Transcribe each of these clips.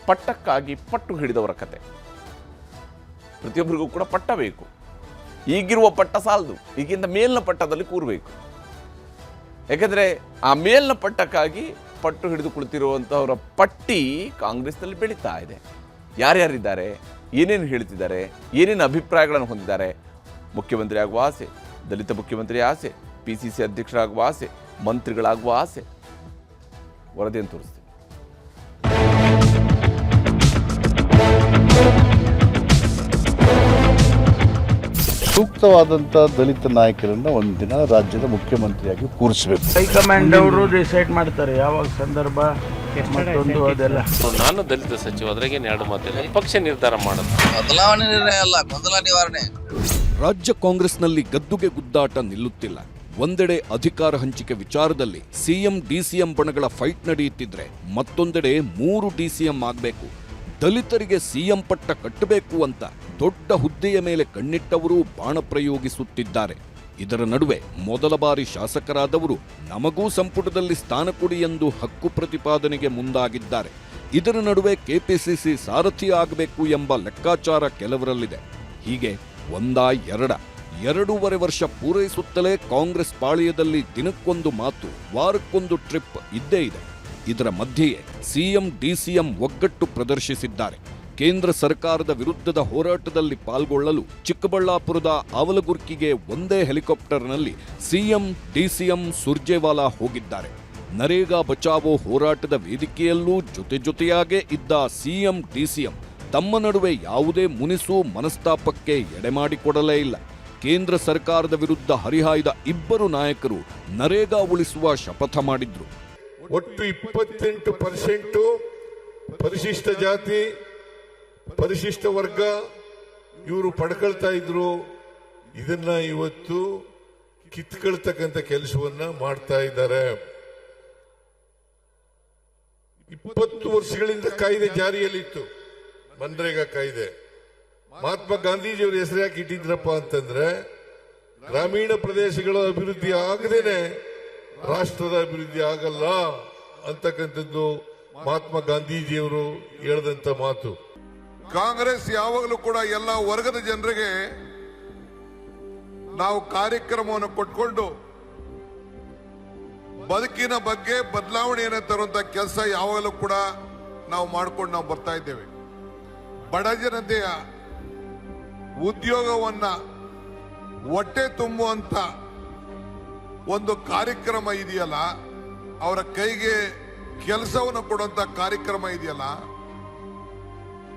ಪಟ್ಟಕ್ಕಾಗಿ ಪಟ್ಟು ಹಿಡಿದವರ ಕತೆ. ಪ್ರತಿಯೊಬ್ಬರಿಗೂ ಕೂಡ ಪಟ್ಟ ಬೇಕು. ಈಗಿರುವ ಪಟ್ಟ ಸಾಲದು, ಈಗಿಂದ ಮೇಲಿನ ಪಟ್ಟದಲ್ಲಿ ಕೂರಬೇಕು. ಯಾಕೆಂದರೆ ಆ ಮೇಲಿನ ಪಟ್ಟಕ್ಕಾಗಿ ಪಟ್ಟು ಹಿಡಿದು ಕುಳಿತಿರುವಂಥವರ ಪಟ್ಟಿ ಕಾಂಗ್ರೆಸ್ನಲ್ಲಿ ಬೆಳೀತಾ ಇದೆ. ಯಾರ್ಯಾರಿದ್ದಾರೆ, ಏನೇನು ಹೇಳ್ತಿದ್ದಾರೆ, ಏನೇನು ಅಭಿಪ್ರಾಯಗಳನ್ನು ಹೊಂದಿದ್ದಾರೆ. ಮುಖ್ಯಮಂತ್ರಿ ಆಗುವ ಆಸೆ, ದಲಿತ ಮುಖ್ಯಮಂತ್ರಿ ಆಸೆ, PCC ಅಧ್ಯಕ್ಷರಾಗುವ ಆಸೆ, ಮಂತ್ರಿಗಳಾಗುವ ಆಸೆ. ವರದಿಯನ್ನು ತೋರಿಸ್ತೀನಿ. ಸೂಕ್ತವಾದಂಥ ದಲಿತ ನಾಯಕರನ್ನ ಒಂದಿನ ರಾಜ್ಯದ ಮುಖ್ಯಮಂತ್ರಿಯಾಗಿ ಕೂರಿಸಬೇಕು. ಹೈಕಮಾಂಡ್ ಅವರು ಡಿಸೈಡ್ ಮಾಡ್ತಾರೆ ಯಾವಾಗ ಸಂದರ್ಭ ಮತ್ತೊಂದು ಅದೆಲ್ಲ. ನಾನು ದಲಿತ ಸಚಿವ, ಅದ್ರಾಗೇನು ಎರಡು ಮಾತಿಲ್ಲ. ಪಕ್ಷ ನಿರ್ಧಾರ ಮಾಡೋದು. ಬದಲಾವಣೆ ನಿರ್ಣಯ ಅಲ್ಲ, ಗೊಂದಲ ನಿವಾರಣೆ. ರಾಜ್ಯ ಕಾಂಗ್ರೆಸ್ನಲ್ಲಿ ಗದ್ದುಗೆ ಗುದ್ದಾಟ ನಿಲ್ಲುತ್ತಿಲ್ಲ. ಒಂದೆಡೆ ಅಧಿಕಾರ ಹಂಚಿಕೆ ವಿಚಾರದಲ್ಲಿ ಸಿಎಂ ಡಿಸಿಎಂ ಬಣಗಳ ಫೈಟ್ ನಡೆಯುತ್ತಿದ್ರೆ, ಮತ್ತೊಂದೆಡೆ 3 DCM ಆಗಬೇಕು, ದಲಿತರಿಗೆ ಸಿಎಂ ಪಟ್ಟ ಕಟ್ಟಬೇಕು ಅಂತ ದೊಡ್ಡ ಹುದ್ದೆಯ ಮೇಲೆ ಕಣ್ಣಿಟ್ಟವರು ಬಾಣ ಪ್ರಯೋಗಿಸುತ್ತಿದ್ದಾರೆ. ಇದರ ನಡುವೆ ಮೊದಲ ಬಾರಿ ಶಾಸಕರಾದವರು ನಮಗೂ ಸಂಪುಟದಲ್ಲಿ ಸ್ಥಾನ ಕೊಡಿ ಎಂದು ಹಕ್ಕು ಪ್ರತಿಪಾದನೆಗೆ ಮುಂದಾಗಿದ್ದಾರೆ. ಇದರ ನಡುವೆ KPCC ಸಾರಥಿ ಆಗಬೇಕು ಎಂಬ ಲೆಕ್ಕಾಚಾರ ಕೆಲವರಲ್ಲಿದೆ. ಹೀಗೆ ಎರಡೂವರೆ ವರ್ಷ ಪೂರೈಸುತ್ತಲೇ ಕಾಂಗ್ರೆಸ್ ಪಾಳ್ಯದಲ್ಲಿ ದಿನಕ್ಕೊಂದು ಮಾತು, ವಾರಕ್ಕೊಂದು ಟ್ರಿಪ್ ಇದ್ದೇ ಇದೆ. ಇದರ ಮಧ್ಯೆಯೇ ಸಿಎಂ ಡಿಸಿಎಂ ಒಗ್ಗಟ್ಟು ಪ್ರದರ್ಶಿಸಿದ್ದಾರೆ. ಕೇಂದ್ರ ಸರ್ಕಾರದ ವಿರುದ್ಧದ ಹೋರಾಟದಲ್ಲಿ ಪಾಲ್ಗೊಳ್ಳಲು ಚಿಕ್ಕಬಳ್ಳಾಪುರದ ಆವಲಗುರ್ಕಿಗೆ ಒಂದೇ ಹೆಲಿಕಾಪ್ಟರ್ನಲ್ಲಿ ಸಿಎಂ ಡಿಸಿಎಂ ಸುರ್ಜೇವಾಲಾ ಹೋಗಿದ್ದಾರೆ. ನರೇಗಾ ಬಚಾವೋ ಹೋರಾಟದ ವೇದಿಕೆಯಲ್ಲೂ ಜೊತೆಯಾಗೇ ಇದ್ದ ಸಿಎಂ ಡಿಸಿಎಂ ತಮ್ಮ ನಡುವೆ ಯಾವುದೇ ಮುನಿಸು ಮನಸ್ತಾಪಕ್ಕೆ ಎಡೆಮಾಡಿಕೊಡಲೇ ಇಲ್ಲ. ಕೇಂದ್ರ ಸರ್ಕಾರದ ವಿರುದ್ಧ ಹರಿಹಾಯ್ದ ಇಬ್ಬರು ನಾಯಕರು ನರೇಗಾ ಉಳಿಸುವ ಶಪಥ ಮಾಡಿದ್ರು. ಒಟ್ಟು 28% ಪರಿಶಿಷ್ಟ ಜಾತಿ, ಪರಿಶಿಷ್ಟ ವರ್ಗ ಇವರು ಪಡ್ಕೊಳ್ತಾ ಇದ್ರು. ಇದನ್ನ ಇವತ್ತು ಕಿತ್ಕೊಳ್ತಕ್ಕಂಥ ಕೆಲಸವನ್ನ ಮಾಡ್ತಾ ಇದ್ದಾರೆ. 20 ವರ್ಷಗಳಿಂದ ಕಾಯ್ದೆ ಜಾರಿಯಲ್ಲಿತ್ತು, ಮನ್ರೇಗಾ ಕಾಯ್ದೆ. ಮಹಾತ್ಮ ಗಾಂಧೀಜಿಯವರ ಹೆಸರು ಯಾಕೆ ಇಟ್ಟಿದ್ರಪ್ಪ ಅಂತಂದ್ರೆ, ಗ್ರಾಮೀಣ ಪ್ರದೇಶಗಳ ಅಭಿವೃದ್ಧಿ ಆಗದೇನೆ ರಾಷ್ಟ್ರದ ಅಭಿವೃದ್ಧಿ ಆಗಲ್ಲ ಅಂತಕ್ಕಂಥದ್ದು ಮಹಾತ್ಮ ಗಾಂಧೀಜಿಯವರು ಹೇಳಿದಂತ ಮಾತು. ಕಾಂಗ್ರೆಸ್ ಯಾವಾಗಲೂ ಕೂಡ ಎಲ್ಲ ವರ್ಗದ ಜನರಿಗೆ ನಾವು ಕಾರ್ಯಕ್ರಮವನ್ನು ಕೊಟ್ಕೊಂಡು ಬದುಕಿನ ಬಗ್ಗೆ ಬದಲಾವಣೆಯನ್ನು ತರುವಂತ ಕೆಲಸ ಯಾವಾಗಲೂ ಕೂಡ ನಾವು ಮಾಡ್ಕೊಂಡು ಬರ್ತಾ ಇದ್ದೇವೆ. ಬಡ ಜನತೆಯ ಉದ್ಯೋಗವನ್ನ ಹೊಟ್ಟೆ ತುಂಬುವಂತ ಒಂದು ಕಾರ್ಯಕ್ರಮ ಇದೆಯಲ್ಲ, ಅವರ ಕೈಗೆ ಕೆಲಸವನ್ನು ಕೊಡುವಂತ ಕಾರ್ಯಕ್ರಮ ಇದೆಯಲ್ಲ,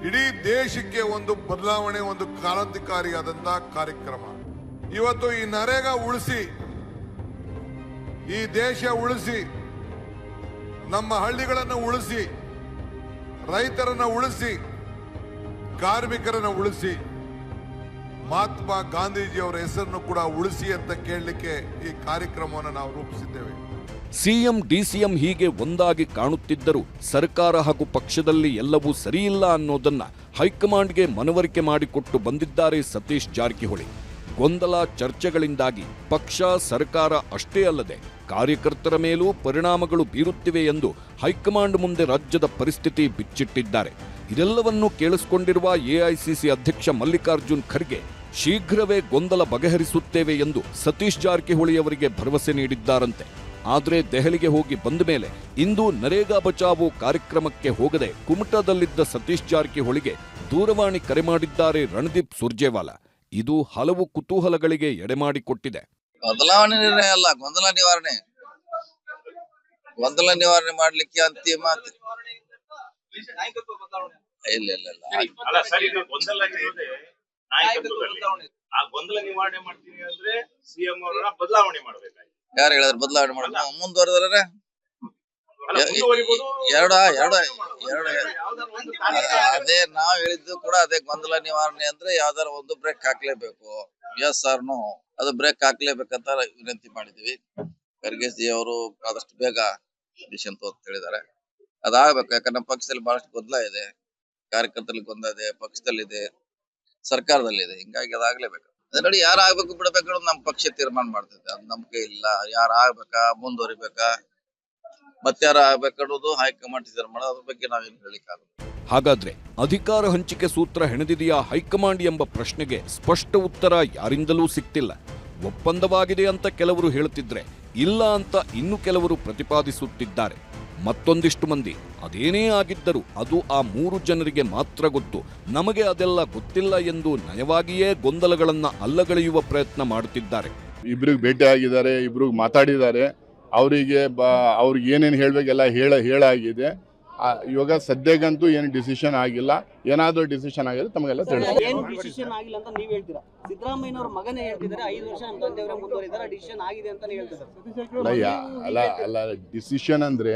ಇಡೀ ದೇಶಕ್ಕೆ ಒಂದು ಬದಲಾವಣೆ, ಒಂದು ಕ್ರಾಂತಿಕಾರಿಯಾದಂತಹ ಕಾರ್ಯಕ್ರಮ. ಇವತ್ತು ಈ ನರೇಗಾ ಉಳಿಸಿ, ಈ ದೇಶ ಉಳಿಸಿ, ನಮ್ಮ ಹಳ್ಳಿಗಳನ್ನು ಉಳಿಸಿ, ರೈತರನ್ನ ಉಳಿಸಿ, ಕಾರ್ಮಿಕರನ್ನ ಉಳಿಸಿ, ಮಹಾತ್ಮ ಗಾಂಧೀಜಿಯವರ ಹೆಸರನ್ನು ಕೂಡ ಉಳಿಸಿ ಅಂತ ಕೇಳಲಿಕ್ಕೆ ಈ ಕಾರ್ಯಕ್ರಮವನ್ನು ನಾವು ರೂಪಿಸಿದ್ದೇವೆ. ಸಿಎಂ ಡಿಸಿಎಂ ಹೀಗೆ ಒಂದಾಗಿ ಕಾಣುತ್ತಿದ್ದರೂ ಸರ್ಕಾರ ಹಾಗೂ ಪಕ್ಷದಲ್ಲಿ ಎಲ್ಲವೂ ಸರಿಯಿಲ್ಲ ಅನ್ನೋದನ್ನ ಹೈಕಮಾಂಡ್ಗೆ ಮನವರಿಕೆ ಮಾಡಿಕೊಟ್ಟು ಬಂದಿದ್ದಾರೆ ಸತೀಶ್ ಜಾರಕಿಹೊಳಿ. ಗೊಂದಲ ಚರ್ಚೆಗಳಿಂದಾಗಿ ಪಕ್ಷ, ಸರ್ಕಾರ ಅಷ್ಟೇ ಅಲ್ಲದೆ ಕಾರ್ಯಕರ್ತರ ಮೇಲೂ ಪರಿಣಾಮಗಳು ಬೀರುತ್ತಿವೆ ಎಂದು ಹೈಕಮಾಂಡ್ ಮುಂದೆ ರಾಜ್ಯದ ಪರಿಸ್ಥಿತಿ ಬಿಚ್ಚಿಟ್ಟಿದ್ದಾರೆ. ಇದೆಲ್ಲವನ್ನೂ ಕೇಳಿಸಿಕೊಂಡಿರುವ ಎಐಸಿಸಿ ಅಧ್ಯಕ್ಷ ಮಲ್ಲಿಕಾರ್ಜುನ್ ಖರ್ಗೆ ಶೀಘ್ರವೇ ಗೊಂದಲ ಬಗೆಹರಿಸುತ್ತೇವೆ ಎಂದು ಸತೀಶ್ ಜಾರಕಿಹೊಳಿ ಅವರಿಗೆ ಭರವಸೆ ನೀಡಿದ್ದಾರಂತೆ. ಆದರೆ ದೆಹಲಿಗೆ ಹೋಗಿ ಬಂದ ಮೇಲೆ ಇಂದು ನರೇಗಾ ಬಚಾವೋ ಕಾರ್ಯಕ್ರಮಕ್ಕೆ ಹೋಗದೆ ಕುಮಟಾದಲ್ಲಿದ್ದ ಸತೀಶ್ ಜಾರಕಿಹೊಳಿಗೆ ದೂರವಾಣಿ ಕರೆ ಮಾಡಿದ್ದಾರೆ ರಣದೀಪ್ ಸುರ್ಜೇವಾಲಾ. ಇದು ಹಲವು ಕುತೂಹಲಗಳಿಗೆ ಎಡೆಮಾಡಿಕೊಟ್ಟಿದೆ. ಬದಲಾವಣೆ ನಿರ್ಣಯ ಅಲ್ಲ, ಗೊಂದಲ ನಿವಾರಣೆ. ಗೊಂದಲ ನಿವಾರಣೆ ಮಾಡ್ಲಿಕ್ಕೆ ಅಂತಿಮ ಇಲ್ಲ ಯಾರು ಹೇಳಿದ್ರೆ ಬದಲಾವಣೆ ಮಾಡೋದು ಮುಂದುವರೆದ್ರೆ ಅದೇ ನಾವ್ ಹೇಳಿದ್ದು ಕೂಡ ಅದೇ. ಗೊಂದಲ ನಿವಾರಣೆ ಅಂದ್ರೆ ಯಾವ್ದಾರ ಒಂದು ಬ್ರೇಕ್ ಹಾಕ್ಲೇಬೇಕು. ಎಸ್ ಆರ್ ನೋ, ಅದು ಬ್ರೇಕ್ ಹಾಕ್ಲೇಬೇಕಂತ ವಿನಂತಿ ಮಾಡಿದೀವಿ. ಖರ್ಗೆ ಜಿ ಅವರು ಆದಷ್ಟು ಬೇಗ ಡಿಸಿಷನ್ ಅಂತ ಹೇಳಿದ್ದಾರೆ. ಅದಾಗಬೇಕು. ಯಾಕಂದ್ರೆ ನಮ್ಮ ಪಕ್ಷದಲ್ಲಿ ಬಹಳಷ್ಟು ಗೊಂದಲ ಇದೆ, ಕಾರ್ಯಕರ್ತರಲ್ಲಿ ಗೊಂದಲ ಇದೆ, ಪಕ್ಷದಲ್ಲಿದೆ, ಸರ್ಕಾರದಲ್ಲಿದೆ. ಹಿಂಗಾಗಿ ಅದಾಗ್ಲೇಬೇಕು. ನೋಡಿ, ಯಾರು ಆಗ್ಬೇಕು ಬಿಡಬೇಕು ನಮ್ಮ ಪಕ್ಷ ತೀರ್ಮಾನ ಮಾಡ್ತೈತೆ. ಅದ್ ನಂಬಿಕೆ ಇಲ್ಲ. ಯಾರು ಆಗ್ಬೇಕಾ, ಮುಂದುವರಿಬೇಕಾ, ಮತ್ತಾರ ಆಗ್ಬೇಕನ್ನೋದು ಹೈಕಮಾಂಡ್ ತೀರ್ಮಾನ. ಅದ್ರ ಬಗ್ಗೆ ನಾವೇನು ಹೇಳಿಕ್ಕಾಗುತ್ತೆ. ಹಾಗಾದ್ರೆ ಅಧಿಕಾರ ಹಂಚಿಕೆ ಸೂತ್ರ ಹೆಣೆದಿದೆಯಾ ಹೈಕಮಾಂಡ್ ಎಂಬ ಪ್ರಶ್ನೆಗೆ ಸ್ಪಷ್ಟ ಉತ್ತರ ಯಾರಿಂದಲೂ ಸಿಕ್ತಿಲ್ಲ. ಒಪ್ಪಂದವಾಗಿದೆ ಅಂತ ಕೆಲವರು ಹೇಳುತ್ತಿದ್ರೆ ಇಲ್ಲ ಅಂತ ಇನ್ನು ಕೆಲವರು ಪ್ರತಿಪಾದಿಸುತ್ತಿದ್ದಾರೆ. ಮತ್ತೊಂದಿಷ್ಟು ಮಂದಿ ಅದೇನೇ ಆಗಿದ್ದರೂ ಅದು ಆ 3 ಜನರಿಗೆ ಮಾತ್ರ ಗೊತ್ತು, ನಮಗೆ ಅದೆಲ್ಲ ಗೊತ್ತಿಲ್ಲ ಎಂದು ನಯವಾಗಿಯೇ ಗೊಂದಲಗಳನ್ನ ಅಲ್ಲಗಳೆಯುವ ಪ್ರಯತ್ನ ಮಾಡುತ್ತಿದ್ದಾರೆ. ಇಬ್ರಿಗೆ ಭೇಟಿ ಆಗಿದ್ದಾರೆ, ಇಬ್ರಿಗೆ ಮಾತಾಡಿದ್ದಾರೆ, ಅವರಿಗೆ ಅವ್ರಿಗೆ ಏನೇನು ಹೇಳಬೇಕೆಲ್ಲ ಹೇಳಾಗಿದೆ. ಇವಾಗ ಸದ್ಯಕ್ಕಂತೂ ಏನು ಡಿಸಿಷನ್ ಆಗಿಲ್ಲ. ಏನಾದರೂ ಡಿಸಿಷನ್ ಆಗಿದೆ ತಮಗೆಲ್ಲ ತಿಳಿಸ್ತಾರೆ. ಏನು ಡಿಸಿಷನ್ ಆಗಿಲ್ಲ ಅಂತ ನೀವು ಹೇಳ್ತೀರಾ? ಸಿದ್ದರಾಮಯ್ಯನವರ ಮಗನೇ ಹೇಳ್ತಿದ್ದಾರೆ 5 ವರ್ಷ ನಮ್ಮ ತಂದೆಯವರೇ ಮುಂದುವರಿದಾರೆ, ಡಿಸಿಷನ್ ಆಗಿದೆ ಅಂತಾನೆ ಹೇಳ್ತಿದ್ದಾರೆ. ಅಲ್ಲ ಡಿಸಿಷನ್ ಅಂದ್ರೆ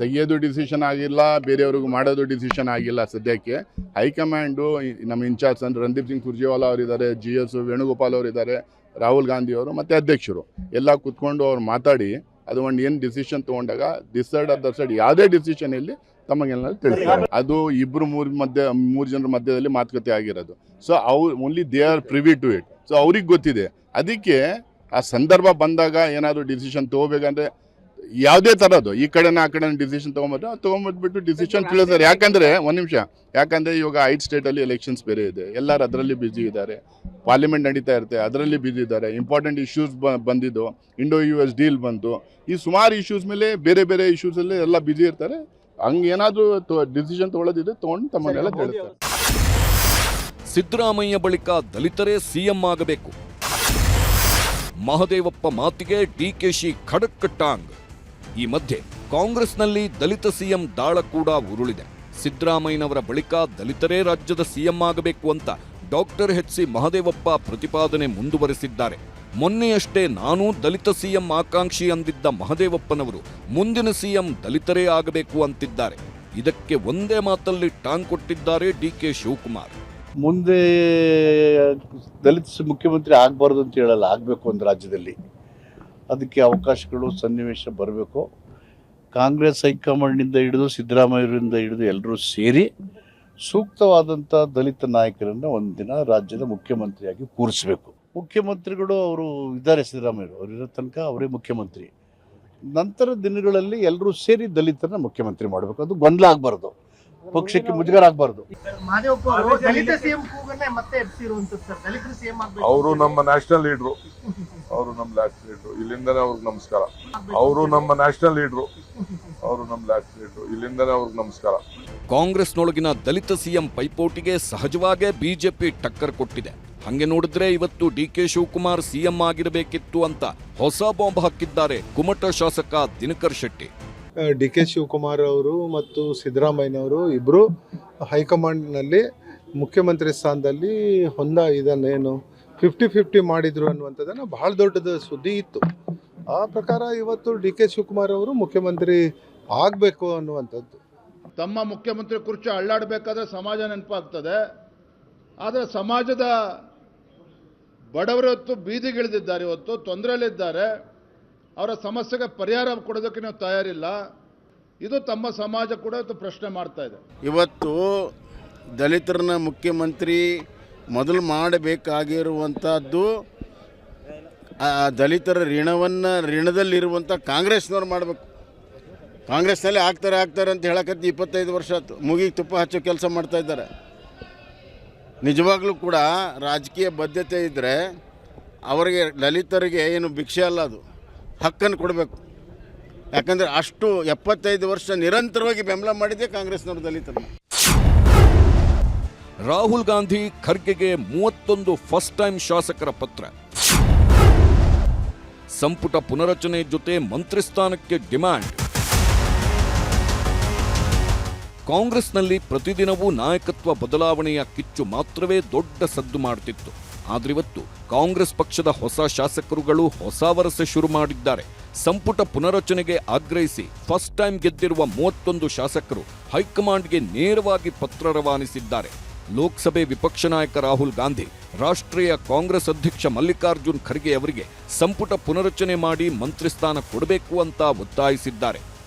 ತೆಗೆಯೋದು ಡಿಸಿಷನ್ ಆಗಿಲ್ಲ, ಬೇರೆಯವ್ರಿಗೆ ಮಾಡೋದು ಡಿಸಿಷನ್ ಆಗಿಲ್ಲ. ಸದ್ಯಕ್ಕೆ ಹೈಕಮಾಂಡು ನಮ್ಮ ಇನ್ಚಾರ್ಜ್ ಅಂದ್ರೆ ರಣದೀಪ್ ಸಿಂಗ್ ಸುರ್ಜೇವಾಲಾ ಅವರಿದ್ದಾರೆ, GS ವೇಣುಗೋಪಾಲ್ ಅವರಿದ್ದಾರೆ, ರಾಹುಲ್ ಗಾಂಧಿ ಅವರು ಮತ್ತು ಅಧ್ಯಕ್ಷರು ಎಲ್ಲ ಕೂತ್ಕೊಂಡು ಅವ್ರು ಮಾತಾಡಿ ಅದು ಒಂದು ಏನು ಡಿಸಿಷನ್ ತೊಗೊಂಡಾಗ ಡಿಸೈಡ್ ಯಾವುದೇ ಡಿಸಿಷನ್ ಇಲ್ಲಿ ತಮಗೆಲ್ಲ ತಿಳಿಸ್ತಾರೆ. ಅದು 2-3 ಜನರ ಮಧ್ಯದಲ್ಲಿ ಮಾತುಕತೆ ಆಗಿರೋದು. So only they are privy to it. So ಅವ್ರಿಗೆ ಗೊತ್ತಿದೆ. ಅದಕ್ಕೆ ಆ ಸಂದರ್ಭ ಬಂದಾಗ ಏನಾದರೂ ಡಿಸಿಷನ್ ತೊಗೋಬೇಕಂದ್ರೆ ಯಾವುದೇ ಥರದ್ದು ಈ ಕಡೆನ ಆ ಕಡೆ ಡಿಸಿಷನ್ ತೊಗೊಂಬಂದ್ಬಿಟ್ಟು ಡಿಸಿಷನ್ ತಿಳಿಸ್ತಾರೆ. ಯಾಕಂದರೆ ಒಂದು ನಿಮಿಷ, ಯಾಕಂದರೆ ಇವಾಗ 5 ಸ್ಟೇಟಲ್ಲಿ ಎಲೆಕ್ಷನ್ಸ್ ಬೇರೆ ಇದೆ, ಎಲ್ಲರೂ ಅದರಲ್ಲಿ ಬ್ಯುಸಿ ಇದ್ದಾರೆ, ಪಾರ್ಲಿಮೆಂಟ್ ನಡೀತಾ ಇರುತ್ತೆ ಅದರಲ್ಲಿ ಬ್ಯುಸಿ ಇದ್ದಾರೆ, ಇಂಪಾರ್ಟೆಂಟ್ ಇಶ್ಯೂಸ್ ಬಂದಿದ್ದು, ಇಂಡೋ-US ಡೀಲ್ ಬಂತು, ಈ ಸುಮಾರು ಇಶ್ಯೂಸ್ ಮೇಲೆ ಬೇರೆ ಇಶ್ಯೂಸಲ್ಲಿ ಎಲ್ಲ ಬ್ಯುಸಿ ಇರ್ತಾರೆ. ಹಂಗೇನಾದರೂ ಡಿಸಿಷನ್ ತೊಗೊಳ್ಳೋದಿದೆ ತೊಗೊಂಡು ತಮ್ಮನ್ನೆಲ್ಲ ತಿಳಿಸ್ತಾರೆ. ಸಿದ್ದರಾಮಯ್ಯ ಬಳಿಕ ದಲಿತರೇ ಸಿಎಂ ಆಗಬೇಕು. ಮಹದೇವಪ್ಪ ಮಾತಿಗೆ DKಶಿ ಖಡಕ್ ಟಾಂಗ್. ಈ ಮಧ್ಯೆ ಕಾಂಗ್ರೆಸ್ನಲ್ಲಿ ದಲಿತ ಸಿಎಂ ದಾಳ ಕೂಡ ಉರುಳಿದೆ. ಸಿದ್ದರಾಮಯ್ಯನವರ ಬಳಿಕ ದಲಿತರೇ ರಾಜ್ಯದ ಸಿಎಂ ಆಗಬೇಕು ಅಂತ Dr. ಮಹದೇವಪ್ಪ ಪ್ರತಿಪಾದನೆ ಮುಂದುವರೆಸಿದ್ದಾರೆ. ಮೊನ್ನೆಯಷ್ಟೇ ನಾನು ದಲಿತ ಸಿಎಂ ಆಕಾಂಕ್ಷಿ ಅಂದಿದ್ದ ಮಹದೇವಪ್ಪನವರು ಮುಂದಿನ ಸಿಎಂ ದಲಿತರೇ ಆಗಬೇಕು ಅಂತಿದ್ದಾರೆ. ಇದಕ್ಕೆ ಒಂದೇ ಮಾತಲ್ಲಿ ಟಾಂಗ್ ಕೊಟ್ಟಿದ್ದಾರೆ DK ಶಿವಕುಮಾರ್. ಮುಂದೆ ದಲಿತ ಮುಖ್ಯಮಂತ್ರಿ ಆಗಬಾರ್ದು ಅಂತ ಹೇಳಲ್ಲ, ಆಗಬೇಕು ಒಂದು ರಾಜ್ಯದಲ್ಲಿ. ಅದಕ್ಕೆ ಅವಕಾಶಗಳು ಸನ್ನಿವೇಶ ಬರಬೇಕು. ಕಾಂಗ್ರೆಸ್ ಹೈಕಮಾಂಡ್ನಿಂದ ಹಿಡಿದು ಸಿದ್ದರಾಮಯ್ಯರಿಂದ ಹಿಡಿದು ಎಲ್ಲರೂ ಸೇರಿ ಸೂಕ್ತವಾದಂಥ ದಲಿತ ನಾಯಕರನ್ನು ಒಂದಿನ ರಾಜ್ಯದ ಮುಖ್ಯಮಂತ್ರಿಯಾಗಿ ಕೂರಿಸಬೇಕು. ಮುಖ್ಯಮಂತ್ರಿಗಳು ಅವರು ಇದ್ದಾರೆ, ಸಿದ್ದರಾಮಯ್ಯರು ಅವರಿರೋ ತನಕ ಅವರೇ ಮುಖ್ಯಮಂತ್ರಿ. ನಂತರ ದಿನಗಳಲ್ಲಿ ಎಲ್ಲರೂ ಸೇರಿ ದಲಿತರನ್ನ ಮುಖ್ಯಮಂತ್ರಿ ಮಾಡಬೇಕು. ಅದು ಗೊಂದಲ ಆಗಬಾರ್ದು, ಪಕ್ಷಕ್ಕೆ ಮುಜುಗರ ಆಗಬಾರ್ದು. ಅವರು ನಮ್ಮ ನ್ಯಾಷನಲ್ ಲೀಡ್ರು, ಇಲ್ಲಿಂದನೇ ಅವ್ರಿಗೆ ನಮಸ್ಕಾರ. ಅವರು ನಮ್ಮ ನ್ಯಾಷನಲ್ ಲೀಡ್ರು, ಇಲ್ಲಿಂದನೇ ಅವ್ರಿಗೆ ನಮಸ್ಕಾರ. ಕಾಂಗ್ರೆಸ್ನೊಳಗಿನ ದಲಿತ ಸಿಎಂ ಪೈಪೋಟಿಗೆ ಸಹಜವಾಗೇ ಬಿಜೆಪಿ ಟಕ್ಕರ್ ಕೊಟ್ಟಿದೆ. ಹಂಗೆ ನೋಡಿದ್ರೆ ಇವತ್ತು DK ಶಿವಕುಮಾರ್ ಸಿಎಂ ಆಗಿರಬೇಕಿತ್ತು ಅಂತ ಹೊಸ ಬಾಂಬ್ ಹಾಕಿದ್ದಾರೆ ಕುಮಟ ಶಾಸಕ ದಿನಕರ್ ಶೆಟ್ಟಿ. DK ಶಿವಕುಮಾರ್ ಅವರು ಮತ್ತು ಸಿದ್ದರಾಮಯ್ಯನವರು ಇಬ್ಬರು ಹೈಕಮಾಂಡ್ನಲ್ಲಿ ಮುಖ್ಯಮಂತ್ರಿ ಸ್ಥಾನದಲ್ಲಿ ಇದನ್ನೇನು 50-50 ಮಾಡಿದ್ರು ಅನ್ನುವಂಥದ್ದನ್ನು ಬಹಳ ದೊಡ್ಡದ ಸುದ್ದಿ ಇತ್ತು. ಆ ಪ್ರಕಾರ ಇವತ್ತು DK ಶಿವಕುಮಾರ್ ಅವರು ಮುಖ್ಯಮಂತ್ರಿ ಆಗಬೇಕು ಅನ್ನುವಂಥದ್ದು. ತಮ್ಮ ಮುಖ್ಯಮಂತ್ರಿ ಕುರ್ಚಿ ಅಳ್ಳಾಡಬೇಕಾದ್ರೆ ಸಮಾಜ ನೆನಪಾಗ್ತದೆ. ಆದರೆ ಸಮಾಜದ ಬಡವರು ಇವತ್ತು ಬೀದಿಗಿಳಿದಿದ್ದಾರೆ, ಇವತ್ತು ತೊಂದರೆಯಲ್ಲಿದ್ದಾರೆ. ಅವರ ಸಮಸ್ಯೆಗೆ ಪರಿಹಾರ ಕೊಡೋದಕ್ಕೆ ನಾವು ತಯಾರಿಲ್ಲ. ಇದು ತಮ್ಮ ಸಮಾಜ ಕೂಡ ಇವತ್ತು ಪ್ರಶ್ನೆ ಮಾಡ್ತಾ ಇದೆ. ಇವತ್ತು ದಲಿತರನ್ನ ಮುಖ್ಯಮಂತ್ರಿ ಮೊದಲು ಮಾಡಬೇಕಾಗಿರುವಂಥದ್ದು ದಲಿತರ ಋಣದಲ್ಲಿರುವಂಥ ಕಾಂಗ್ರೆಸ್ನವ್ರು ಮಾಡಬೇಕು. ಕಾಂಗ್ರೆಸ್ನಲ್ಲಿ ಆಗ್ತಾರೆ ಅಂತ ಹೇಳಕತ್ತಿ 25 ವರ್ಷ ಆಯ್ತು, ಮುಗಿಗೆ ತುಪ್ಪ ಹಚ್ಚೋ ಕೆಲಸ ಮಾಡ್ತಾ ಇದ್ದಾರೆ. ನಿಜವಾಗ್ಲೂ ಕೂಡ ರಾಜಕೀಯ ಬದ್ಧತೆ ಇದ್ದರೆ ಅವರಿಗೆ ದಲಿತರಿಗೆ ಏನು ಭಿಕ್ಷೆ ಅಲ್ಲ, ಅದು ಹಕ್ಕನ್ನು ಕೊಡಬೇಕು. ಯಾಕಂದರೆ ಅಷ್ಟು 75 ವರ್ಷ ನಿರಂತರವಾಗಿ ಬೆಂಬಲ ಮಾಡಿದೆ ಕಾಂಗ್ರೆಸ್ನವರು ದಲಿತರನ್ನ. ರಾಹುಲ್ ಗಾಂಧಿ ಖರ್ಗೆಗೆ 31 ಫಸ್ಟ್ ಟೈಮ್ ಶಾಸಕರ ಪತ್ರ. ಸಂಪುಟ ಪುನರಚನೆ ಜೊತೆ ಮಂತ್ರಿ ಸ್ಥಾನಕ್ಕೆ ಡಿಮ್ಯಾಂಡ್. ಕಾಂಗ್ರೆಸ್ನಲ್ಲಿ ಪ್ರತಿದಿನವೂ ನಾಯಕತ್ವ ಬದಲಾವಣೆಯ ಕಿಚ್ಚು ಮಾತ್ರವೇ ದೊಡ್ಡ ಸದ್ದು ಮಾಡುತ್ತಿತ್ತು. ಆದ್ರಿವತ್ತು ಕಾಂಗ್ರೆಸ್ ಪಕ್ಷದ ಹೊಸ ಶಾಸಕರುಗಳು ಹೊಸ ವರಸೆ ಶುರು ಮಾಡಿದ್ದಾರೆ. ಸಂಪುಟ ಪುನರಚನೆಗೆ ಆಗ್ರಹಿಸಿ ಫಸ್ಟ್ ಟೈಮ್ ಗೆದ್ದಿರುವ 31 ಶಾಸಕರು ಹೈಕಮಾಂಡ್ಗೆ ನೇರವಾಗಿ ಪತ್ರ ರವಾನಿಸಿದ್ದಾರೆ. ಲೋಕಸಭೆ ವಿಪಕ್ಷ ನಾಯಕ ರಾಹುಲ್ ಗಾಂಧಿ ರಾಷ್ಟ್ರೀಯ ಕಾಂಗ್ರೆಸ್ ಅಧ್ಯಕ್ಷ ಮಲ್ಲಿಕಾರ್ಜುನ್ ಖರ್ಗೆ ಅವರಿಗೆ ಸಂಪುಟ ಪುನರಚನೆ ಮಾಡಿ ಮಂತ್ರಿ ಸ್ಥಾನ ಕೊಡಬೇಕು ಅಂತ ಒತ್ತಾಯಿಸಿದ್ದಾರೆ.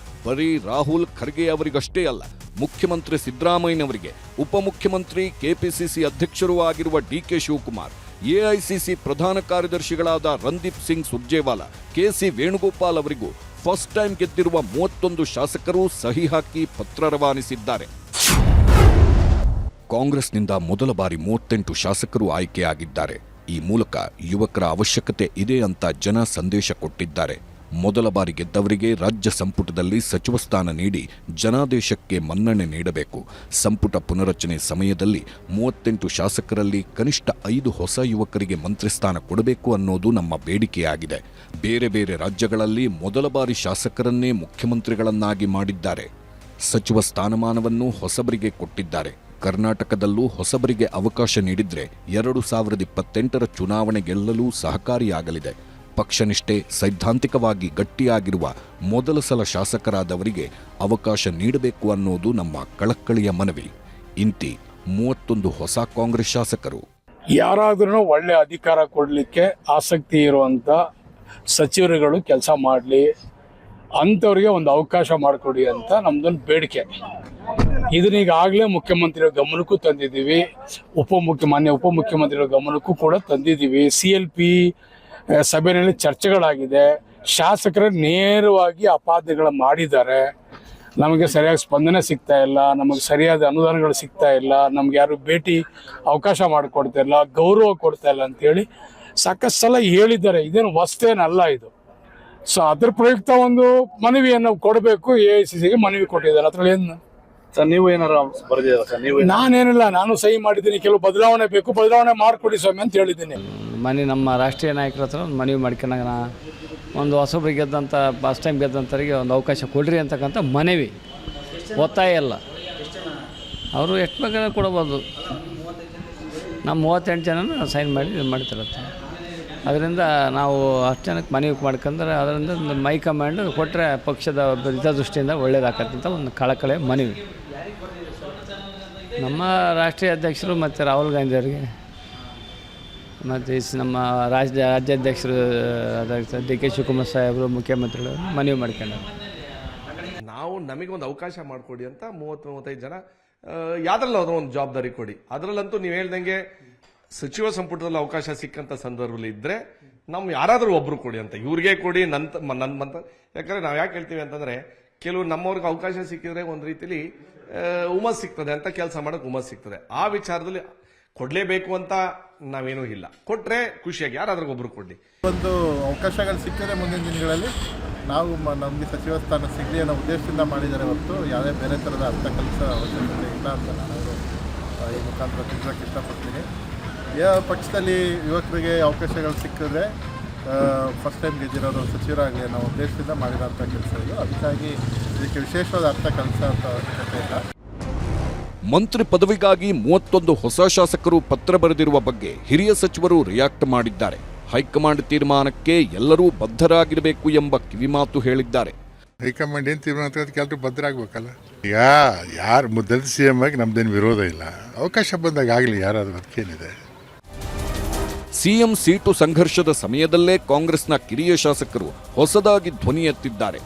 ಬರೀ ರಾಹುಲ್ ಖರ್ಗೆ ಅವರಿಗಷ್ಟೇ ಅಲ್ಲ, ಮುಖ್ಯಮಂತ್ರಿ ಸಿದ್ದರಾಮಯ್ಯನವರಿಗೆ, ಉಪಮುಖ್ಯಮಂತ್ರಿ ಕೆಪಿಸಿಸಿ ಅಧ್ಯಕ್ಷರೂ ಆಗಿರುವ DK ಶಿವಕುಮಾರ್, ಎಐಸಿಸಿ ಪ್ರಧಾನ ಕಾರ್ಯದರ್ಶಿಗಳಾದ ರಣದೀಪ್ ಸಿಂಗ್ ಸುರ್ಜೇವಾಲಾ, KC ವೇಣುಗೋಪಾಲ್ ಅವರಿಗೂ ಫಸ್ಟ್ ಟೈಮ್ ಗೆದ್ದಿರುವ 31 ಶಾಸಕರು ಸಹಿ ಹಾಕಿ ಪತ್ರ ರವಾನಿಸಿದ್ದಾರೆ. ಕಾಂಗ್ರೆಸ್ನಿಂದ ಮೊದಲ ಬಾರಿ 38 ಶಾಸಕರು ಆಯ್ಕೆಯಾಗಿದ್ದಾರೆ. ಈ ಮೂಲಕ ಯುವಕರ ಅವಶ್ಯಕತೆ ಇದೆ ಅಂತ ಜನ ಸಂದೇಶ ಕೊಟ್ಟಿದ್ದಾರೆ. ಮೊದಲ ಬಾರಿ ಗೆದ್ದವರಿಗೆ ರಾಜ್ಯ ಸಂಪುಟದಲ್ಲಿ ಸಚಿವ ಸ್ಥಾನ ನೀಡಿ ಜನಾದೇಶಕ್ಕೆ ಮನ್ನಣೆ ನೀಡಬೇಕು. ಸಂಪುಟ ಪುನರಚನೆ ಸಮಯದಲ್ಲಿ 38 ಶಾಸಕರಲ್ಲಿ ಕನಿಷ್ಠ 5 ಹೊಸ ಯುವಕರಿಗೆ ಮಂತ್ರಿ ಸ್ಥಾನ ಕೊಡಬೇಕು ಅನ್ನೋದು ನಮ್ಮ ಬೇಡಿಕೆಯಾಗಿದೆ. ಬೇರೆ ಬೇರೆ ರಾಜ್ಯಗಳಲ್ಲಿ ಮೊದಲ ಬಾರಿ ಶಾಸಕರನ್ನೇ ಮುಖ್ಯಮಂತ್ರಿಗಳನ್ನಾಗಿ ಮಾಡಿದ್ದಾರೆ. ಸಚಿವ ಸ್ಥಾನಮಾನವನ್ನು ಹೊಸಬರಿಗೆ ಕೊಟ್ಟಿದ್ದಾರೆ. ಕರ್ನಾಟಕದಲ್ಲೂ ಹೊಸಬರಿಗೆ ಅವಕಾಶ ನೀಡಿದ್ರೆ 2028ರ ಚುನಾವಣೆ ಗೆಲ್ಲಲು ಸಹಕಾರಿಯಾಗಲಿದೆ. ಪಕ್ಷನಿಷ್ಠೆ ಸೈದ್ಧಾಂತಿಕವಾಗಿ ಗಟ್ಟಿಯಾಗಿರುವ ಮೊದಲ ಸಲ ಶಾಸಕರಾದವರಿಗೆ ಅವಕಾಶ ನೀಡಬೇಕು ಅನ್ನೋದು ನಮ್ಮ ಕಳಕಳಿಯ ಮನವಿ. ಇಂತಿ 31 ಹೊಸ ಕಾಂಗ್ರೆಸ್ ಶಾಸಕರು. ಯಾರಾದ್ರೂ ಒಳ್ಳೆ ಅಧಿಕಾರ ಕೊಡಲಿಕ್ಕೆ ಆಸಕ್ತಿ ಇರುವಂತ ಸಚಿವರುಗಳು ಕೆಲಸ ಮಾಡಲಿ, ಅಂಥವ್ರಿಗೆ ಒಂದು ಅವಕಾಶ ಮಾಡಿಕೊಡಿ ಅಂತ ನಮ್ದೊಂದು ಬೇಡಿಕೆ. ಇದನ್ನೀಗಾಗಲೇ ಮುಖ್ಯಮಂತ್ರಿಗಳ ಗಮನಕ್ಕೂ ತಂದಿದ್ದೀವಿ, ಮಾನ್ಯ ಉಪಮುಖ್ಯಮಂತ್ರಿಗಳ ಗಮನಕ್ಕೂ ಕೂಡ ತಂದಿದ್ದೀವಿ. CLP ಸಭೆಯಲ್ಲಿ ಚರ್ಚೆಗಳಾಗಿದೆ. ಶಾಸಕರು ನೇರವಾಗಿ ಅಪಾದನೆಗಳು ಮಾಡಿದ್ದಾರೆ. ನಮಗೆ ಸರಿಯಾಗಿ ಸ್ಪಂದನೆ ಸಿಗ್ತಾ ಇಲ್ಲ, ನಮಗೆ ಸರಿಯಾದ ಅನುದಾನಗಳು ಸಿಗ್ತಾ ಇಲ್ಲ, ನಮ್ಗೆ ಯಾರು ಭೇಟಿ ಅವಕಾಶ ಮಾಡಿಕೊಡ್ತಾ ಇಲ್ಲ, ಗೌರವ ಕೊಡ್ತಾ ಇಲ್ಲ ಅಂತೇಳಿ ಸಾಕಷ್ಟು ಸಲ ಹೇಳಿದ್ದಾರೆ. ಇದೇನು ಹೊಸ್ತೇನಲ್ಲ ಇದು. ಸೊ ಅದ್ರ ಪ್ರಯುಕ್ತ ಒಂದು ಮನವಿಯನ್ನು ಕೊಡಬೇಕು. AICCಗೆ ಮನವಿ ಕೊಟ್ಟಿದ್ದಾರೆ. ಅದ್ರಲ್ಲಿ ಏನು ಸರ್ ನೀವು ಏನಾರು ಬರೆದಿದ್ದೀರಾ ಸರ್? ನೀವು ನಾನೇನಿಲ್ಲ, ನಾನು ಸಹಿ ಮಾಡಿದ್ದೀನಿ. ಕೆಲವು ಬದಲಾವಣೆ ಬೇಕು, ಬದಲಾವಣೆ ಮಾಡಿಕೊಡಿ ಸ್ವಾಮಿ ಅಂತ ಹೇಳಿದ್ದೀನಿ. ನಮ್ಮ ರಾಷ್ಟ್ರೀಯ ನಾಯಕರ ಹತ್ರ ಒಂದು ಮನವಿ ಮಾಡ್ಕೊಂಡಾಗ ಒಂದು ಹೊಸಬ್ರಿಗೆ ಗೆದ್ದಂಥ ಫಸ್ಟ್ ಟೈಮ್ ಗೆದ್ದಂಥವ್ರಿಗೆ ಒಂದು ಅವಕಾಶ ಕೊಡ್ರಿ ಅಂತಕ್ಕಂಥ ಮನವಿ, ಒತ್ತಾಯ ಇಲ್ಲ. ಅವರು ಎಷ್ಟು ಬೇಕಾದ್ರೆ ಕೊಡ್ಬೋದು. ನಮ್ಮ 38 ಜನ ಸೈನ್ ಮಾಡ್ತಿರತ್ತೆ. ಅದರಿಂದ ನಾವು ಅಷ್ಟು ಜನಕ್ಕೆ ಮನವಿ ಮಾಡ್ಕೊಂಡ್ರೆ ಅದರಿಂದ ಒಂದು ಹೈಕಮಾಂಡ್ ಕೊಟ್ಟರೆ ಪಕ್ಷದ ಹಿತದೃಷ್ಟಿಯಿಂದ ಒಳ್ಳೇದಾಗತ್ತೆ ಅಂತ ಒಂದು ಕಳಕಳೆ ಮನವಿ. ನಮ್ಮ ರಾಷ್ಟ್ರೀಯ ಅಧ್ಯಕ್ಷರು ಮತ್ತು ರಾಹುಲ್ ಗಾಂಧಿ ಅವರಿಗೆ ಮತ್ತು ನಮ್ಮ ರಾಜ್ಯಾಧ್ಯಕ್ಷರು DK ಶಿವಕುಮಾರ್ ಸಾಹೇಬರು ಮುಖ್ಯಮಂತ್ರಿಗಳು ಮನವಿ ಮಾಡ್ಕೊಂಡಾರೆ. ನಾವು ನಮಗೊಂದು ಅವಕಾಶ ಮಾಡಿಕೊಡಿ ಅಂತ 30-35 ಜನ ಯಾವ್ದ್ರಲ್ಲ ಅದರ ಒಂದು ಜವಾಬ್ದಾರಿ ಕೊಡಿ. ಅದರಲ್ಲಂತೂ ನೀವು ಹೇಳ್ದಂಗೆ ಸಚಿವ ಸಂಪುಟದಲ್ಲಿ ಅವಕಾಶ ಸಿಕ್ಕಂತ ಸಂದರ್ಭದಲ್ಲಿ ಇದ್ರೆ ನಾವು ಯಾರಾದರೂ ಒಬ್ರು ಕೊಡಿ ಅಂತ, ಇವ್ರಿಗೆ ಕೊಡಿ ನಂತ. ಯಾಕಂದ್ರೆ ನಾವು ಯಾಕೆ ಹೇಳ್ತೀವಿ ಅಂತಂದ್ರೆ ಕೆಲವು ನಮ್ಮವ್ರಿಗೆ ಅವಕಾಶ ಸಿಕ್ಕಿದ್ರೆ ಒಂದು ರೀತಿಲಿ ಹುಮ್ಮಸ್ ಸಿಗ್ತದೆ ಅಂತ, ಕೆಲಸ ಮಾಡಕ್ ಹುಮ್ಮಸ್ ಸಿಗ್ತದೆ. ಆ ವಿಚಾರದಲ್ಲಿ ಕೊಡ್ಲೇಬೇಕು ಅಂತ ನಾವೇನೂ ಇಲ್ಲ. ಕೊಟ್ರೆ ಖುಷಿಯಾಗಿ ಯಾರಾದ್ರೂ ಒಬ್ರು ಕೊಡ್ಲಿ. ಒಂದು ಅವಕಾಶಗಳು ಸಿಕ್ಕಿದ್ರೆ ಮುಂದಿನ ದಿನಗಳಲ್ಲಿ ನಾವು ನಮಗೆ ಸಚಿವ ಸ್ಥಾನ ಸಿಗಲಿ ಅನ್ನೋ ಉದ್ದೇಶದಿಂದ ಮಾಡಿದ್ದಾರೆ ಹೊರತು ಯಾವುದೇ ಬೇರೆ ಥರದ ಅರ್ಥ ಕಲಿಸೋ ಅವಶ್ಯಕತೆ ಇಲ್ಲ ಅಂತ ನಾನು ಈ ಮುಖಾಂತರ ತಿಳಿಸೋಕೆ ಇಷ್ಟಪಡ್ತೀನಿ. ಯಾವ ಪಕ್ಷದಲ್ಲಿ ಯುವಕರಿಗೆ ಅವಕಾಶಗಳು ಸಿಕ್ಕಿದ್ರೆ ಫಸ್ಟ್ ಟೈಮ್ ಗೆದ್ದಿರೋರು ಸಚಿವರಾಗಲಿ ಅನ್ನೋ ಉದ್ದೇಶದಿಂದ ಮಾಡಿರೋಂಥ ಕೆಲಸ ಇದು. ಅದಕ್ಕಾಗಿ ಇದಕ್ಕೆ ವಿಶೇಷವಾದ ಅರ್ಥ ಕಲಿಸೋ ಅಂತ ಅವಶ್ಯಕತೆ ಇಲ್ಲ. ಮಂತ್ರಿ ಪದವಿಗಾಗಿ 31 ಹೊಸ ಶಾಸಕರು ಪತ್ರ ಬರೆದಿರುವ ಬಗ್ಗೆ ಹಿರಿಯ ಸಚಿವರು ರಿಯಾಕ್ಟ್ ಮಾಡಿದ್ದಾರೆ. ಹೈಕಮಾಂಡ್ ತೀರ್ಮಾನಕ್ಕೆ ಎಲ್ಲರೂ ಬದ್ಧರಾಗಿರಬೇಕು ಎಂಬ ಕಿವಿಮಾತು ಹೇಳಿದ್ದಾರೆ. ಹೈಕಮಾಂಡ್ ಏನು ತೀರ್ಮಾನ ಅದಕ್ಕೆ ಎಲ್ಲರೂ ಬದ್ಧರಾಗಬೇಕಲ್ಲ. ಈಗ ಯಾರು ಮೊದಲ CM ಆಗಿ ನಮ್ದೇನು ವಿರೋಧ ಇಲ್ಲ, ಅವಕಾಶ ಬಂದಾಗ ಆಗಲಿ ಯಾರಾದರೂ, ಅದಕ್ಕೇನಿದೆ. ಸಿಎಂ ಸೀಟು ಸಂಘರ್ಷದ ಸಮಯದಲ್ಲೇ ಕಾಂಗ್ರೆಸ್ನ ಕಿರಿಯ ಶಾಸಕರು ಹೊಸದಾಗಿ ಧ್ವನಿ ಎತ್ತಿದ್ದಾರೆ.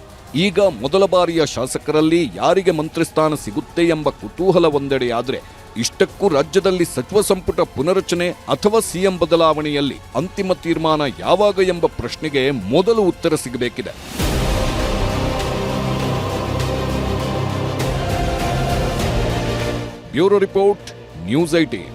ಈಗ ಮೊದಲ ಬಾರಿಯ ಶಾಸಕರಲ್ಲಿ ಯಾರಿಗೆ ಮಂತ್ರಿ ಸ್ಥಾನ ಸಿಗುತ್ತೆ ಎಂಬ ಕುತೂಹಲ ಒಂದೆಡೆಯಾದರೆ, ಇಷ್ಟಕ್ಕೂ ರಾಜ್ಯದಲ್ಲಿ ಸಚಿವ ಸಂಪುಟ ಪುನರಚನೆ ಅಥವಾ ಸಿಎಂ ಬದಲಾವಣೆಯಲ್ಲಿ ಅಂತಿಮ ತೀರ್ಮಾನ ಯಾವಾಗ ಎಂಬ ಪ್ರಶ್ನೆಗೆ ಮೊದಲು ಉತ್ತರ ಸಿಗಬೇಕಿದೆ. Bureau report, news 18.